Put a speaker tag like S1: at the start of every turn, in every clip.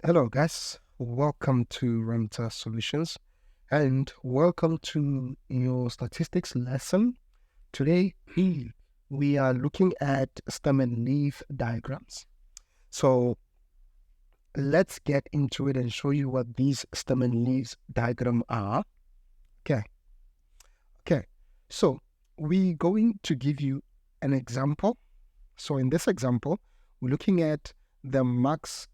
S1: Hello, guys. Welcome to Ramta Solutions and welcome to your statistics lesson. Today, we are looking at stem and leaf diagrams. So let's get into it and show you what these stem and leaves diagram are. Okay. So we're going to give you an example. So in this example, we're looking at the marks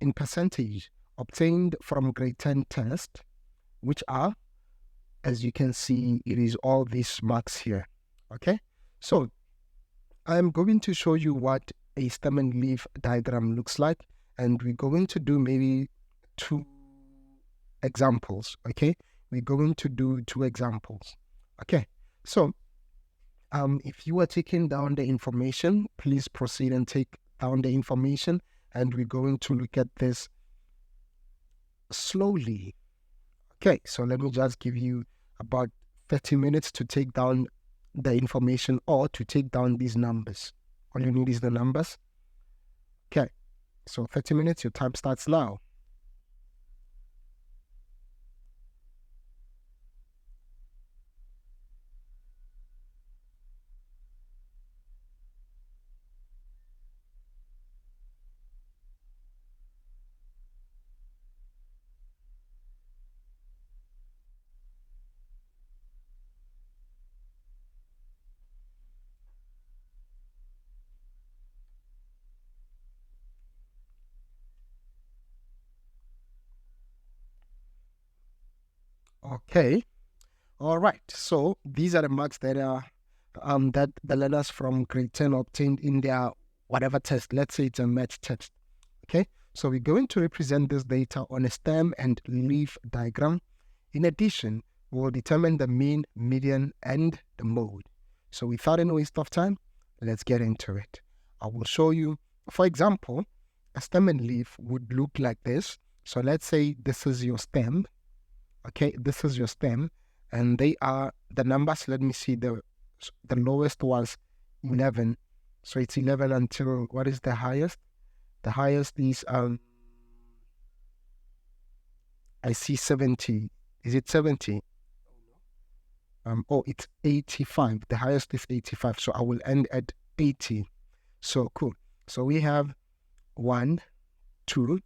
S1: in percentage obtained from grade 10 test, which are, as you can see, it is all these marks here. Okay, so I'm going to show you what a stem and leaf diagram looks like, and we're going to do maybe 2 examples. Okay, we're going to do 2 examples. Okay, so if you are taking down the information, please proceed and take down the information, and we're going to look at this slowly. Okay, so let me just give you about 30 minutes to take down the information or to take down these numbers. All you need is the numbers. Okay, so 30 minutes, your time starts now. Okay, all right. So these are the marks that are that the learners from grade 10 obtained in their whatever test. Let's say it's a math test. Okay, so we're going to represent this data on a stem and leaf diagram. In addition, we'll determine the mean, median, and the mode. So without any waste of time, let's get into it. I will show you, for example, a stem and leaf would look like this. So let's say this is your stem. Okay, this is your stem, and they are the numbers. Let me see, the lowest was 11. So it's 11 until, what is the highest? The highest is, I see 70. Is it 70? Oh, it's 85. The highest is 85. So I will end at 80. So cool. So we have 1, 2,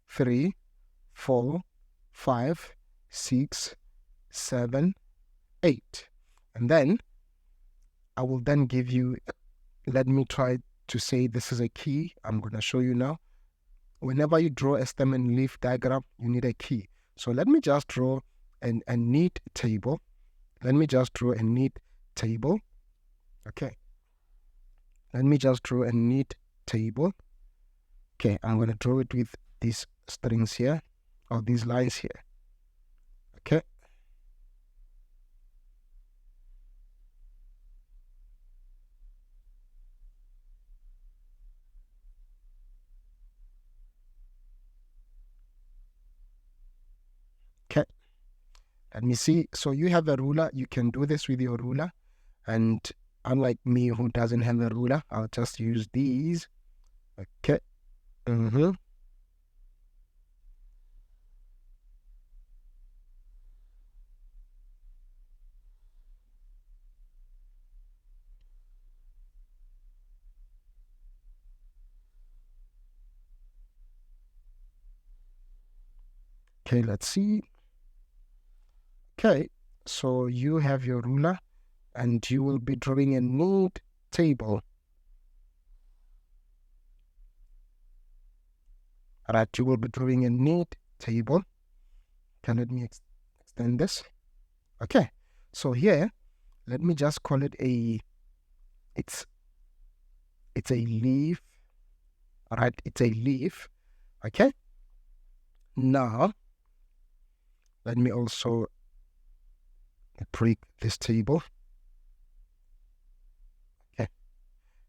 S1: 3, 4, 5, 6, 7, 8. And then I will then give you, let me try to say this is a key. I'm going to show you now. Whenever you draw a stem and leaf diagram, you need a key. So let me just draw a neat table. Let me just draw a neat table. Okay. Let me just draw a neat table. Okay, I'm going to draw it with these strings here, or these lines here. Okay. Okay. Let me see. So you have a ruler. You can do this with your ruler. And unlike me who doesn't have a ruler, I'll just use these. Okay. Okay, let's see. Okay, so you have your ruler and you will be drawing a neat table. All right, you will be drawing a neat table. Okay, let me extend this. Okay, so here, let me just call it it's a leaf. All right, it's a leaf. Okay, now let me also break this table. Okay,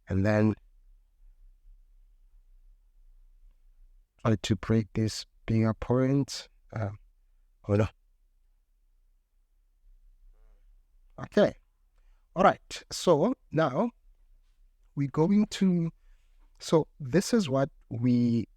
S1: and then try to break this bigger point. Hold on. Okay, all right, so now we're going to, so this is what we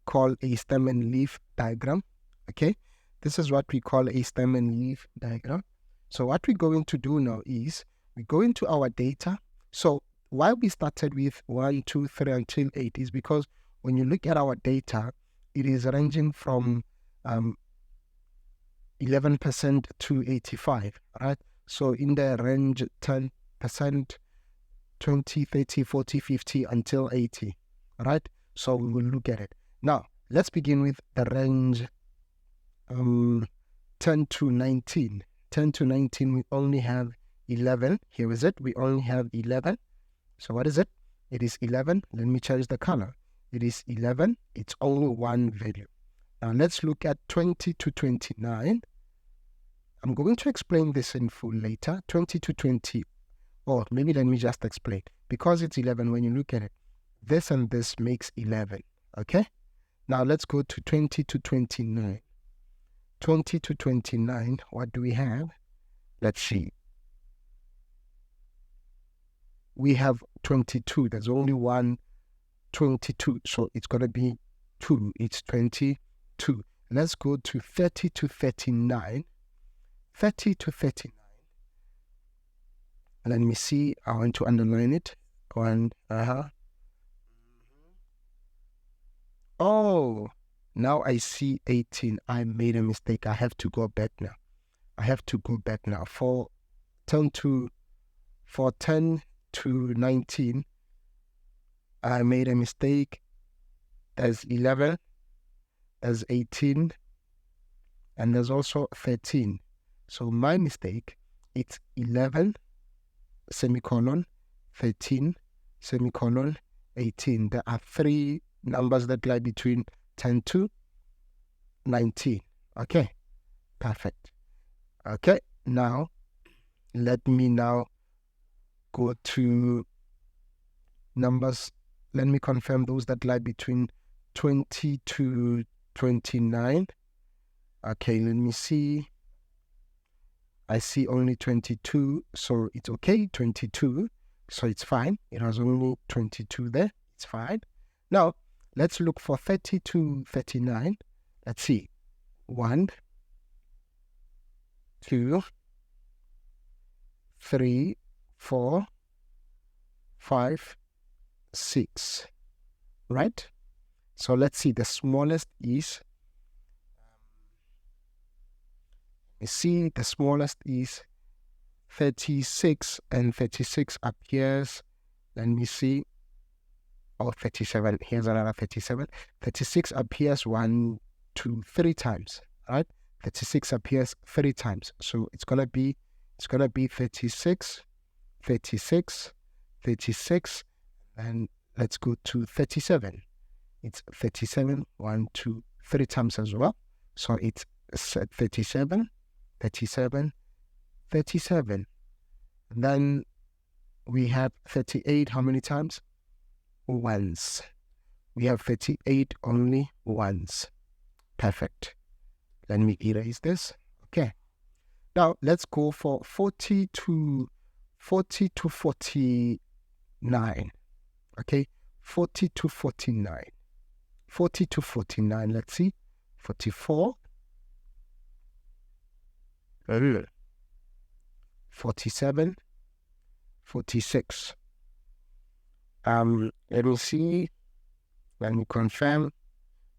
S1: call a stem and leaf diagram. Okay, this is what we call a stem and leaf diagram. So what we're going to do now is we go into our data. So why we started with 1, 2, 3 until 8 is because when you look at our data, it is ranging from 11% to 85, right? So in the range 10%, 20, 30, 40, 50 until 80, right? So we will look at it. Now, let's begin with the range 10 to 19. 10 to 19, we only have 11. Here is it. We only have 11. So what is it? It is 11. Let me change the color. It is 11. It's only one value. Now let's look at 20 to 29. I'm going to explain this in full later. 20 to 20, or maybe let me just explain. Because it's 11, when you look at it, this and this makes 11, okay? Now let's go to 20 to 29. 20 to 29, what do we have? Let's see. We have 22. There's only one 22, so it's going to be 2. It's 22. Let's go to 30 to 39. 30 to 39. Let me see. I want to underline it. Oh, now I see 18. I made a mistake. I have to go back now. For 10 to 19, I made a mistake. There's 11, there's 18, and there's also 13. So my mistake, it's 11, semicolon, 13, semicolon, 18. There are 3 numbers that lie between 10 to 19. Okay, perfect. Okay, now let me now go to numbers. Let me confirm those that lie between 20 to 29. Okay, let me see. I see only 22, so it's okay, 22, so it's fine. It has only 22 there, it's fine. Now, let's look for 30 to 39. Let's see. 1, 2, 3, 4, 5, 6, right? So let's see, the smallest is, the smallest is 36, and 36 appears, let me see, 37, here's another 37. 36 appears 1, 2, 3 times, right? 36 appears 3 times, so it's gonna be 36, 36, 36, and let's go to 37. It's 37, 1, 2, 3 times as well. So it's 37, 37, 37. And then we have 38, how many times? Once. We have 38 only once. Perfect. Let me erase this. Okay. Now let's go for 40 to 49. Okay, 40 to 49. 40 to 49, let's see. 44. 47. 46. Let me see. Let me confirm.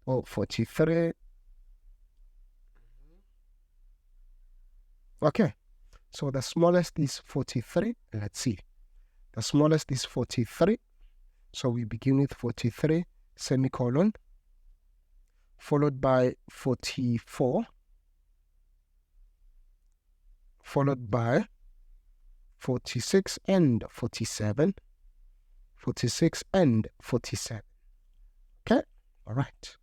S1: 43. Okay, so the smallest is 43. Let's see. The smallest is 43. So we begin with 43, semicolon, followed by 44, followed by 46 and 47, 46 and 47. Okay, all right.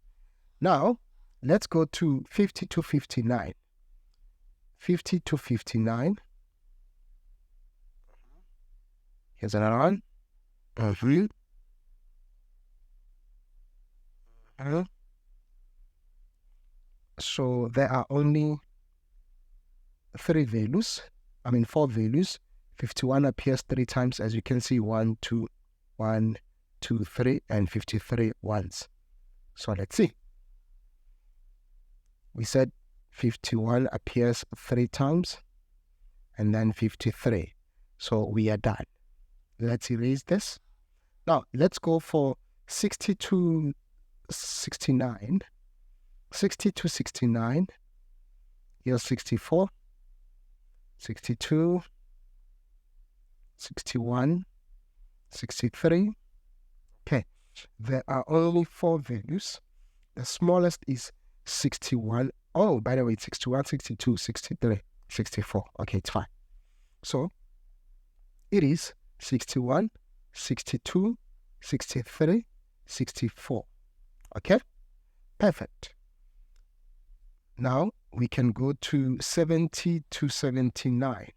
S1: Now, let's go to 50 to 59. 50 to 59. Here's another one. So there are only 4 values. 51 appears 3 times, as you can see. 1, 2, 1, 2, 3, and 53 once. So let's see. We said 51 appears 3 times, and then 53. So we are done. Let's erase this. Now, let's go for 62, 69. 62, 69. Here's 64, 62, 61, 63. Okay, there are only 4 values. The smallest is 61. Oh, by the way, it's 61, 62, 63, 64. Okay, it's fine. So it is 61, 62, 63, 64. Okay, perfect. Now we can go to 70 to 79.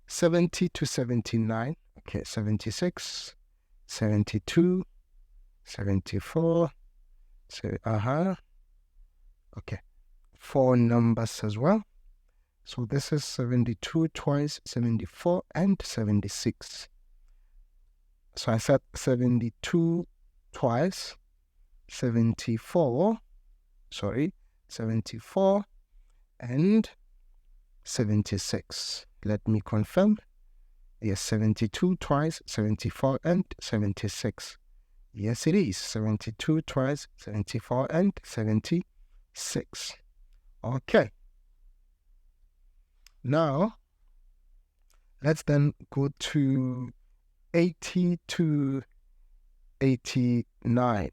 S1: 70 to 79. Okay, 76, 72, 74. So, okay, 4 numbers as well. So this is 72 twice, 74 and 76. So I said 72 twice, 74 and 76. Let me confirm. Yes, 72 twice, 74 and 76. Yes, it is 72 twice, 74 and 76. Okay. Now, let's then go to 80 to 89.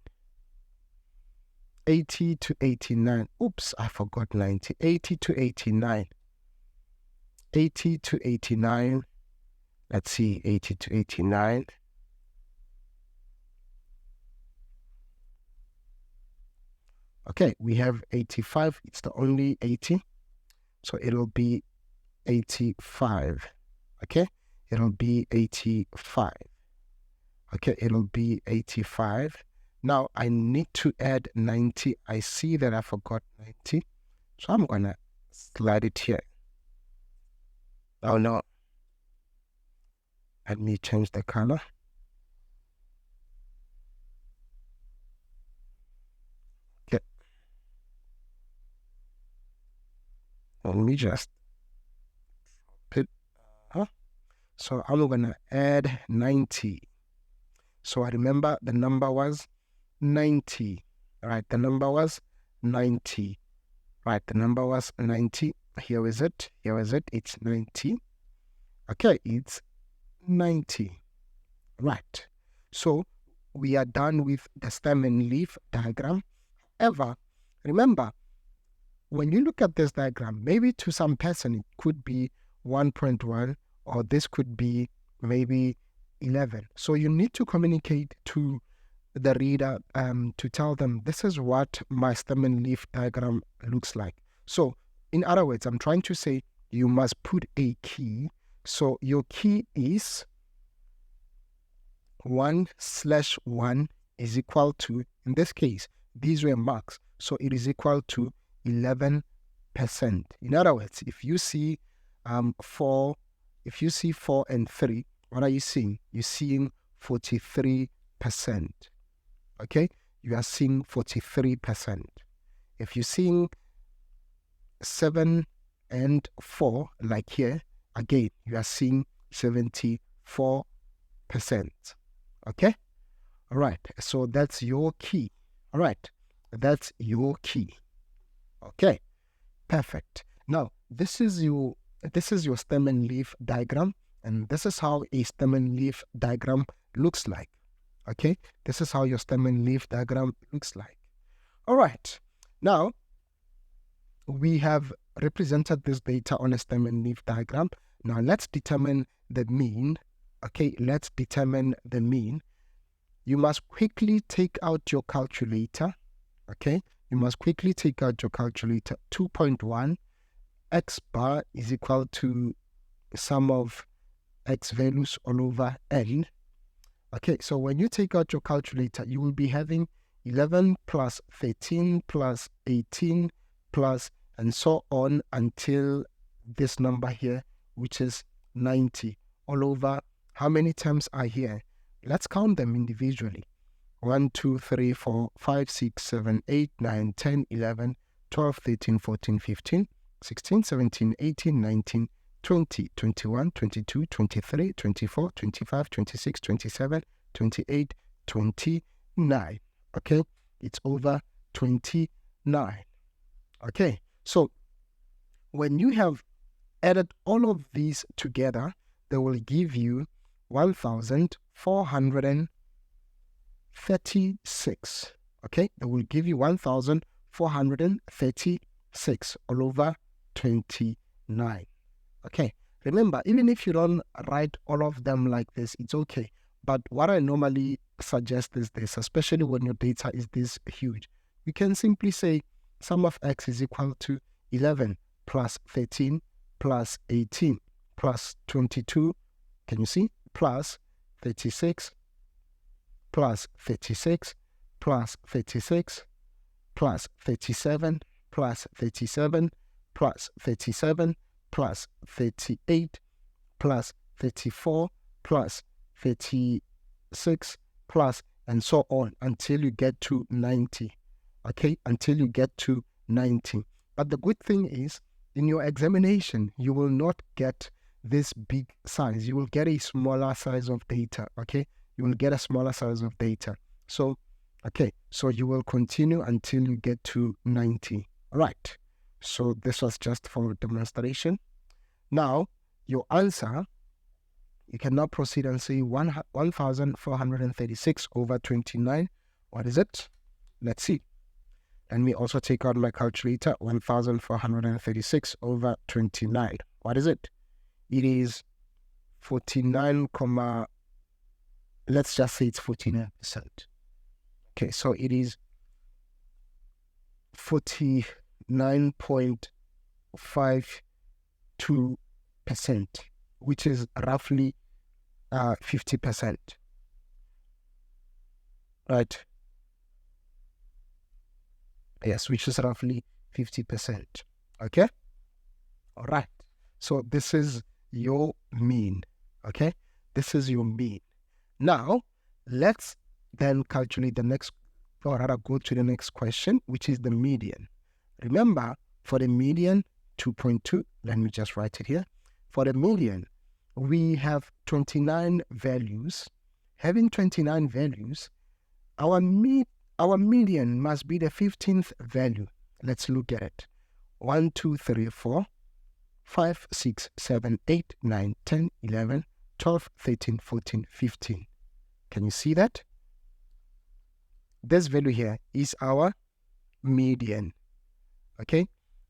S1: 80 to 89. Oops, I forgot 90. 80 to 89. 80 to 89. Let's see, 80 to 89. Okay, we have 85. It's the only 80. So it'll be 85. Okay, it'll be 85. Okay, it'll be 85. Now I need to add 90. I see that I forgot 90. So I'm going to slide it here. Oh no. Let me change the color. Okay. Let me just put, so I'm going to add 90. So I remember the number was 90. Right, the number was 90. Right, the number was 90. Here is it. Here is it. It's 90. Okay, it's 90. Right. So we are done with the stem and leaf diagram. However, remember, when you look at this diagram, maybe to some person it could be 1.1, or this could be maybe 11. So you need to communicate to the reader to tell them this is what my stem and leaf diagram looks like. So in other words, I'm trying to say you must put a key. So your key is 1/1 is equal to, in this case, these were marks. So it is equal to 11%. In other words, if you see 4 and 3, what are you seeing? You're seeing 43%. Okay, you are seeing 43%. If you're seeing 7 and 4, like here, again, you are seeing 74%. Okay, all right, so that's your key. All right, that's your key. Okay, perfect. Now, this is your stem and leaf diagram, and this is how a stem and leaf diagram looks like. Okay, this is how your stem and leaf diagram looks like. All right, now we have represented this data on a stem and leaf diagram. Now let's determine the mean. Okay, let's determine the mean. You must quickly take out your calculator. Okay, you must quickly take out your calculator. 2.1 x bar is equal to sum of x values all over n. Okay, so when you take out your calculator, you will be having 11 plus 13 plus 18 plus and so on until this number here, which is 90, all over. How many terms are here? Let's count them individually. 1, 2, 3, 4, 5, 6, 7, 8, 9, 10, 11, 12, 13, 14, 15, 16, 17, 18, 19, 20, 21, 22, 23, 24, 25, 26, 27, 28, 29. Okay, it's over 29. Okay, so when you have added all of these together, they will give you 1,436. Okay, they will give you 1,436 all over 29. Okay, remember, even if you don't write all of them like this, it's okay. But what I normally suggest is this, especially when your data is this huge. You can simply say sum of x is equal to 11 plus 13 plus 18 plus 22, can you see? Plus 36 plus 36 plus 36 plus 37 plus 37 plus 37 plus 38 plus 34 plus 36 plus, and so on until you get to 90. Okay, until you get to 90. But the good thing is, in your examination, you will not get this big size. You will get a smaller size of data. Okay, you will get a smaller size of data. So, okay, so you will continue until you get to 90. All right. So this was just for demonstration. Now, your answer, you can now proceed and say 1,436 over 29. What is it? Let's see. Let me also take out my calculator. 1,436 over 29. What is it? It is 49, let's just say it's 49%. Okay, so it is 49.52%, which is roughly 50%. Right? Yes, which is roughly 50%. Okay? All right. So this is your mean. Okay? This is your mean. Now, let's then calculate the next, or rather go to the next question, which is the median. Remember, for the median, 2.2, let me just write it here. For the median, we have 29 values. Having 29 values, our median must be the 15th value. Let's look at it. 1, 2, 3, 4, 5, 6, 7, 8, 9, 10, 11, 12, 13, 14, 15. Can you see that? This value here is our median. Okay?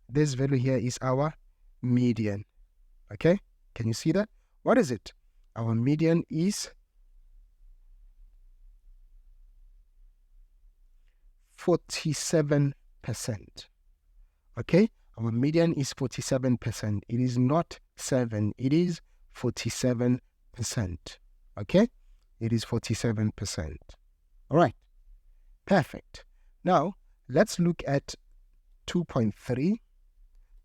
S1: This value here is our median. Okay? Can you see that? What is it? Our median is 47%. Okay? Our median is 47%. It is not 7. It is 47%. Okay? It is 47%. All right. Perfect. Now, let's look at 2.3.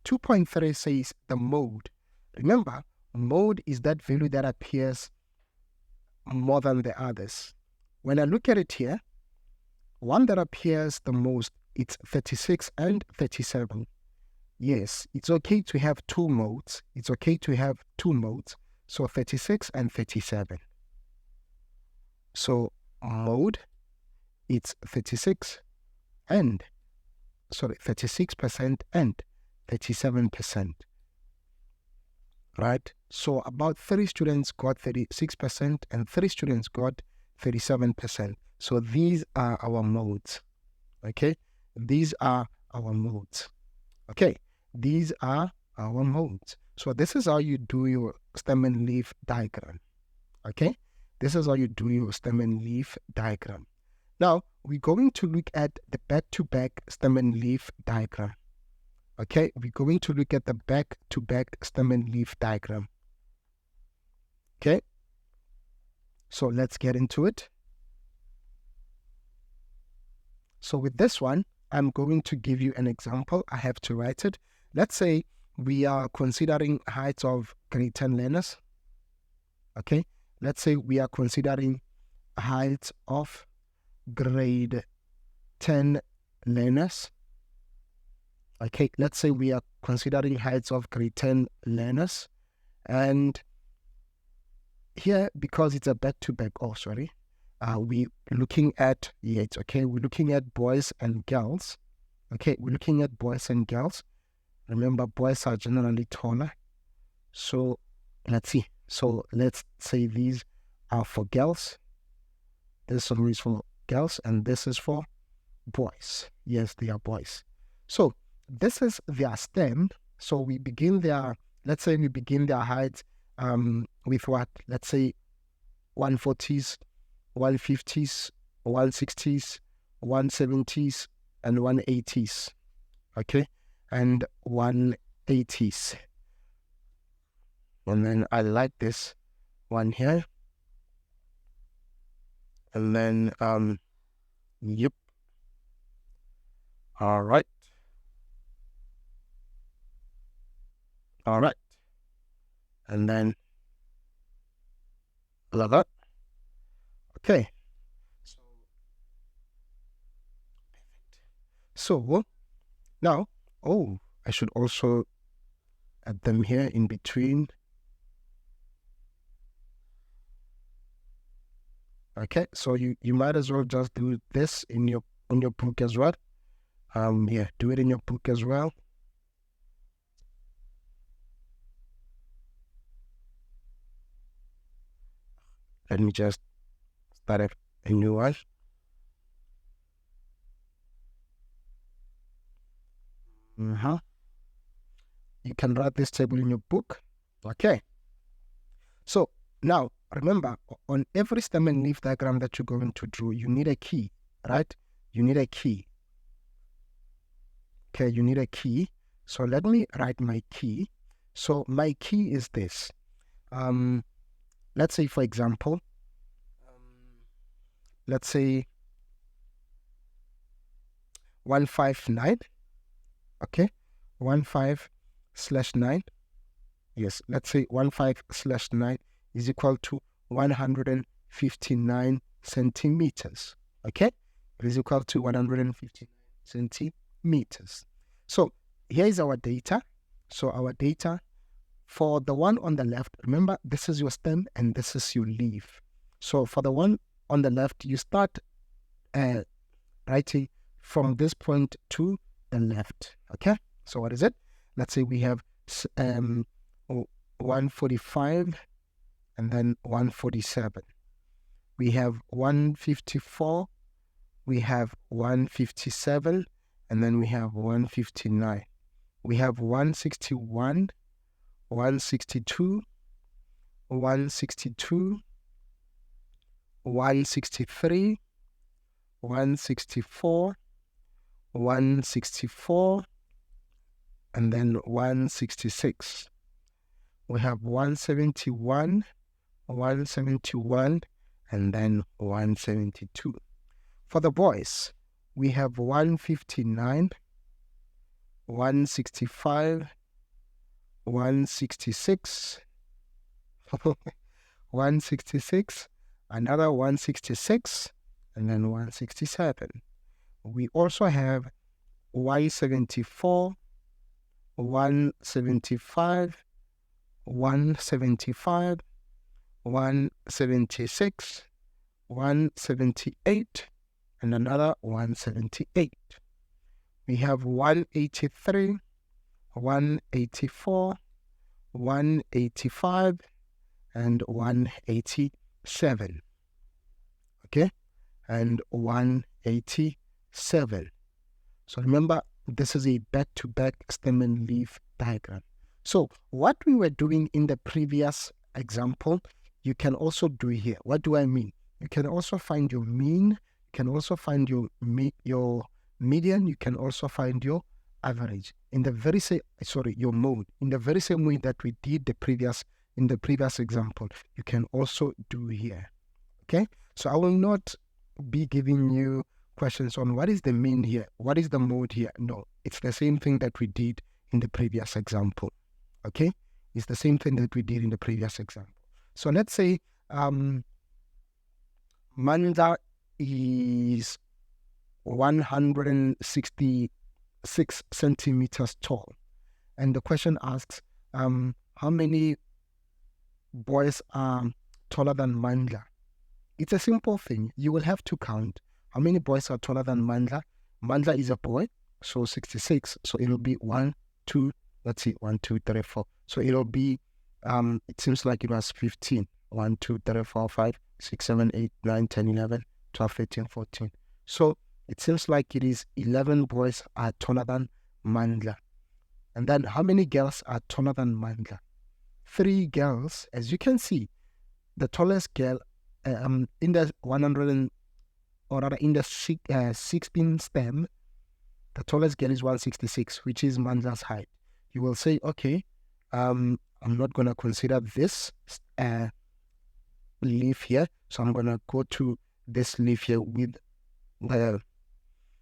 S1: 2.3 says the mode. Remember, mode is that value that appears more than the others. When I look at it here, one that appears the most, it's 36 and 37. Yes, it's okay to have two modes. It's okay to have two modes. So 36 and 37. So mode, it's 36% and 37%. Right? So about 3 students got 36% and 3 students got 37%. So these are our modes. Okay? These are our modes. Okay? These are our modes. So this is how you do your stem and leaf diagram. Okay? This is how you do your stem and leaf diagram. Now, we're going to look at the back-to-back stem and leaf diagram. Okay? We're going to look at the back-to-back stem and leaf diagram. Okay? So let's get into it. So with this one, I'm going to give you an example. I have to write it. Let's say we are considering heights of grade 10 learners. Okay? Let's say we are considering heights of grade 10 learners. Okay, let's say we are considering heights of grade 10 learners, and here, because it's a back-to-back, we're looking at, we're looking at boys and girls. Okay, we're looking at boys and girls. Remember, boys are generally taller. So let's see. So let's say these are for girls. This one is for girls, and this is for boys. Yes, they are boys. So this is their stem. So we begin their, let's say we begin their height with what? Let's say 140s, 150s, 160s, 170s, and 180s. Okay, and 180s. And then I like this one here. And then yep. All right. And then like that. Okay. So now, I should also add them here in between. Okay, so you might as well just do this in your book as well. Do it in your book as well. Let me just start a new one. You can write this table in your book. Okay. So now remember, on every stem and leaf diagram that you're going to draw, you need a key, right? You need a key. Okay, you need a key. So let me write my key. So my key is this. Let's say, for example, let's say 159. Okay, 15/9. Yes, let's say 15/9 is equal to 159 centimeters. Okay, it is equal to 159 centimeters. So here is our data. So our data for the one on the left, remember, this is your stem and this is your leaf. So for the one on the left, you start writing from this point to the left. Okay, so what is it? Let's say we have 145 and then 147. We have 154, we have 157, and then we have 159. We have 161, 162, 162, 163, 164, 164, and then 166. We have 171, 171, and then 172. For the boys, we have 159, 165, 166, 166, another 166, and then 167. We also have 174, 175, 175, 176, 178, and another 178. We have 183, 184, 185, and 187. Okay, and 187. So remember, this is a back-to-back stem and leaf diagram. So what we were doing in the previous example, you can also do here. What do I mean? You can also find your mean. You can also find your median. You can also find your average in the very same, your mode, in the very same way that we did in the previous example. You can also do here. Okay, so I will not be giving you questions on what is the mean here, what is the mode here. No, it's the same thing that we did in the previous example. Okay, it's the same thing that we did in the previous example. So let's say Manda is 160 6 centimeters tall. And the question asks, how many boys are taller than Mandla? It's a simple thing. You will have to count how many boys are taller than Mandla. Mandla is a boy, so 66. So it'll be 1, 2, let's see, 1, 2, 3, 4. So it'll be, it seems like it was 15. 1, 2, 3, 4, 5, 6, 7, 8, 9, 10, 11, 12, 13, 14. So it seems like it is 11 boys are taller than Mandla. And then how many girls are taller than Mandla? 3 girls. As you can see, the tallest girl in the 100 or rather in the 16 stem, the tallest girl is 166, which is Mandla's height. You will say, okay, I'm not going to consider this leaf here, so I'm going to go to this leaf here with the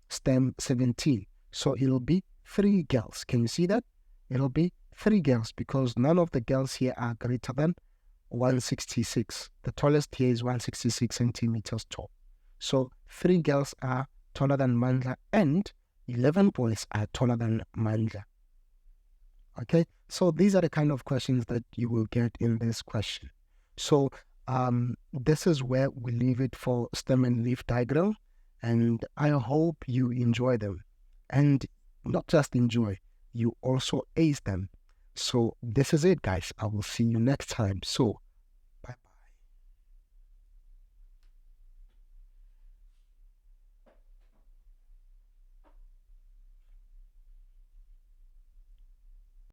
S1: stem 17. So it'll be 3 girls. Can you see that? It'll be 3 girls because none of the girls here are greater than 166. The tallest here is 166 centimeters tall. So 3 girls are taller than Mandla and 11 boys are taller than Mandla. Okay, so these are the kind of questions that you will get in this question. So this is where we leave it for stem and leaf diagram, and I hope you enjoy them. And not just enjoy, you also ace them. So this is it, guys. I will see you next time. So